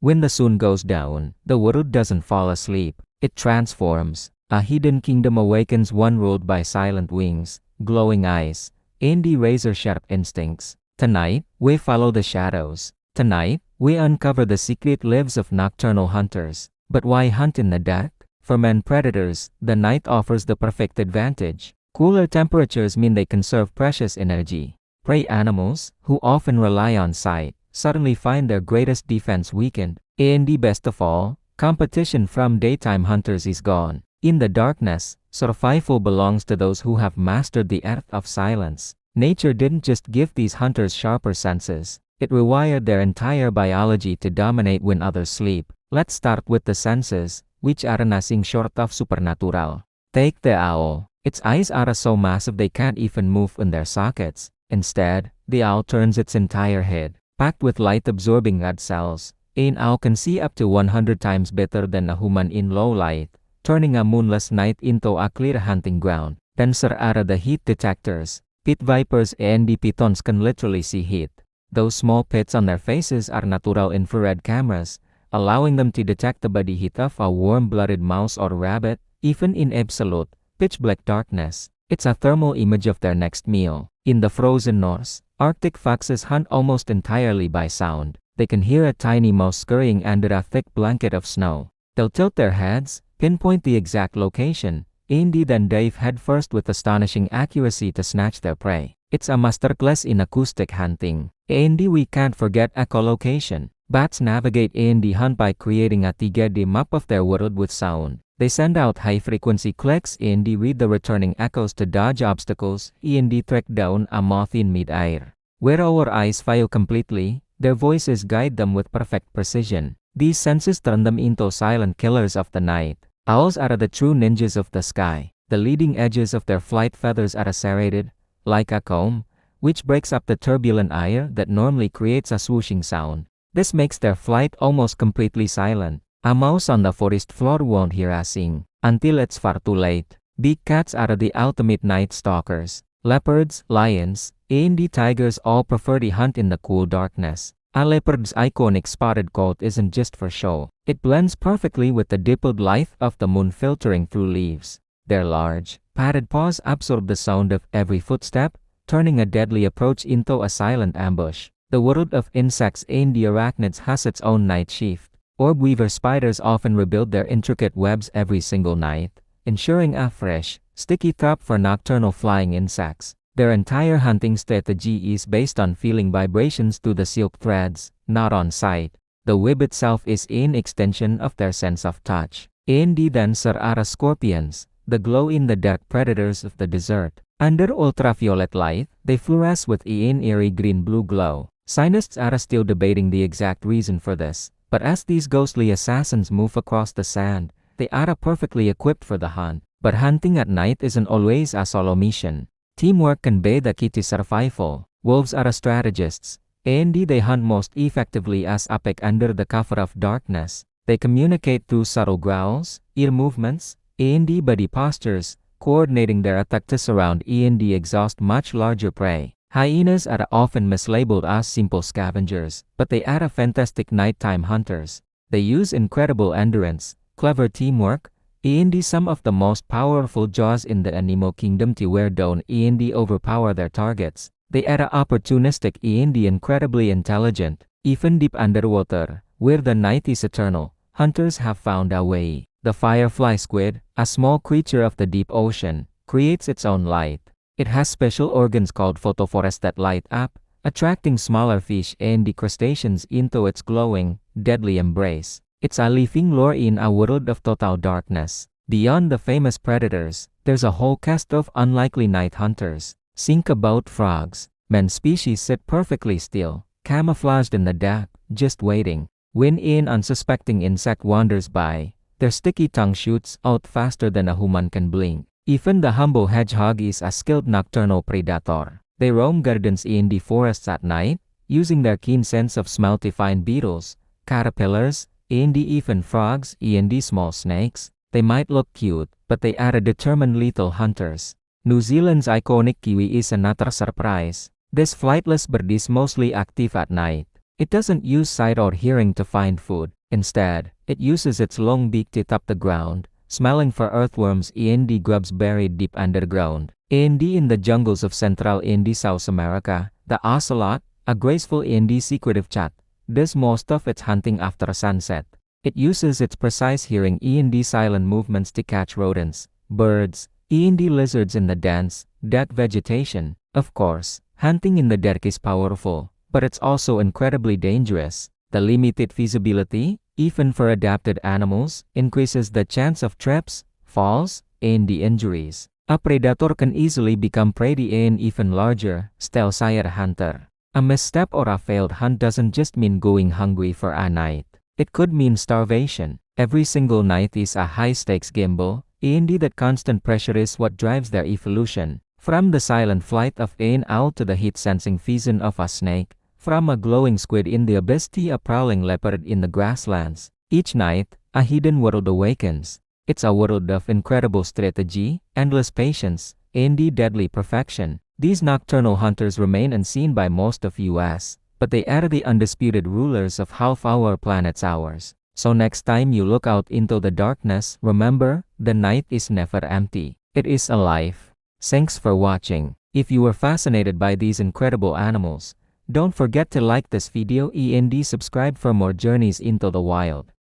When the sun goes down, the world doesn't fall asleep, it transforms. A hidden kingdom awakens, one ruled by silent wings, glowing eyes, and razor-sharp instincts. Tonight, we follow the shadows. Tonight, we uncover the secret lives of nocturnal hunters. But why hunt in the dark? For men predators, the night offers the perfect advantage. Cooler temperatures mean they conserve precious energy. Prey animals, who often rely on sight, suddenly find their greatest defense weakened. And the best of all, competition from daytime hunters is gone. In the darkness, survival belongs to those who have mastered the art of silence. Nature didn't just give these hunters sharper senses, it rewired their entire biology to dominate when others sleep. Let's start with the senses, which are nothing short of supernatural. Take the owl. Its eyes are so massive they can't even move in their sockets. Instead, the owl turns its entire head, packed with light-absorbing rod cells. An owl can see up to 100 times better than a human in low light, turning a moonless night into a clear hunting ground. Denser are the heat detectors. Pit vipers and the pitons can literally see heat. Those small pits on their faces are natural infrared cameras, allowing them to detect the body heat of a warm-blooded mouse or rabbit, even in absolute, pitch-black darkness. It's a thermal image of their next meal. In the frozen north, Arctic foxes hunt almost entirely by sound. They can hear a tiny mouse scurrying under a thick blanket of snow. They'll tilt their heads, pinpoint the exact location, and then dive headfirst with astonishing accuracy to snatch their prey. It's a masterclass in acoustic hunting. And we can't forget echolocation. Bats navigate and hunt by creating a 3D map of their world with sound. They send out high-frequency clicks and read the returning echoes to dodge obstacles and track down a moth in mid-air. Where our eyes fail completely, their voices guide them with perfect precision. These senses turn them into silent killers of the night. Owls are the true ninjas of the sky. The leading edges of their flight feathers are serrated, like a comb, which breaks up the turbulent air that normally creates a swooshing sound. This makes their flight almost completely silent. A mouse on the forest floor won't hear us sing until it's far too late. Big cats are the ultimate night stalkers. Leopards, lions, and tigers all prefer to hunt in the cool darkness. A leopard's iconic spotted coat isn't just for show. It blends perfectly with the dippled light of the moon filtering through leaves. Their large, padded paws absorb the sound of every footstep, turning a deadly approach into a silent ambush. The world of insects and the arachnids has its own night shift. Orb weaver spiders often rebuild their intricate webs every single night, ensuring a fresh, sticky trap for nocturnal flying insects. Their entire hunting strategy is based on feeling vibrations through the silk threads, not on sight. The web itself is an extension of their sense of touch. And the denser are scorpions, the glow-in-the-dark predators of the desert. Under ultraviolet light, they fluoresce with an eerie green-blue glow. Scientists are still debating the exact reason for this, but as these ghostly assassins move across the sand, they are perfectly equipped for the hunt. But hunting at night isn't always a solo mission. Teamwork can be the key to survival. Wolves are strategists, and they hunt most effectively as a pack under the cover of darkness. They communicate through subtle growls, ear movements, and body postures, coordinating their attack to surround and exhaust much larger prey. Hyenas are often mislabeled as simple scavengers, but they are fantastic nighttime hunters. They use incredible endurance, clever teamwork, and some of the most powerful jaws in the animal kingdom to wear down and overpower their targets. They are opportunistic and incredibly intelligent. Even deep underwater, where the night is eternal, hunters have found a way. The firefly squid, a small creature of the deep ocean, creates its own light. It has special organs called photophores that light up, attracting smaller fish and crustaceans into its glowing, deadly embrace. It's a living lore in a world of total darkness. Beyond the famous predators, there's a whole cast of unlikely night hunters. Think about frogs. Many species sit perfectly still, camouflaged in the dark, just waiting. When an unsuspecting insect wanders by, their sticky tongue shoots out faster than a human can blink. Even the humble hedgehog is a skilled nocturnal predator. They roam gardens in the forests at night, using their keen sense of smell to find beetles, caterpillars, and even frogs and small snakes. They might look cute, but they are determined little hunters. New Zealand's iconic kiwi is another surprise. This flightless bird is mostly active at night. It doesn't use sight or hearing to find food. Instead, it uses its long beak to tap the ground, smelling for earthworms and grubs buried deep underground. And in the jungles of Central and South America, the ocelot, a graceful and secretive cat, does most of its hunting after sunset. It uses its precise hearing and silent movements to catch rodents, birds, and lizards in the dense, dead vegetation. Of course, hunting in the dark is powerful, but it's also incredibly dangerous. The limited visibility, even for adapted animals, increases the chance of trips, falls, and injuries. A predator can easily become prey to an even larger, stealthier hunter. A misstep or a failed hunt doesn't just mean going hungry for a night. It could mean starvation. Every single night is a high-stakes gamble, and that constant pressure is what drives their evolution. From the silent flight of an owl to the heat-sensing vision of a snake, from a glowing squid in the abyss to a prowling leopard in the grasslands, each night, a hidden world awakens. It's a world of incredible strategy, endless patience, and deadly perfection. These nocturnal hunters remain unseen by most of us, but they are the undisputed rulers of half our planet's hours. So next time you look out into the darkness, remember, the night is never empty. It is alive. Thanks for watching. If you were fascinated by these incredible animals, don't forget to like this video and subscribe for more journeys into the wild.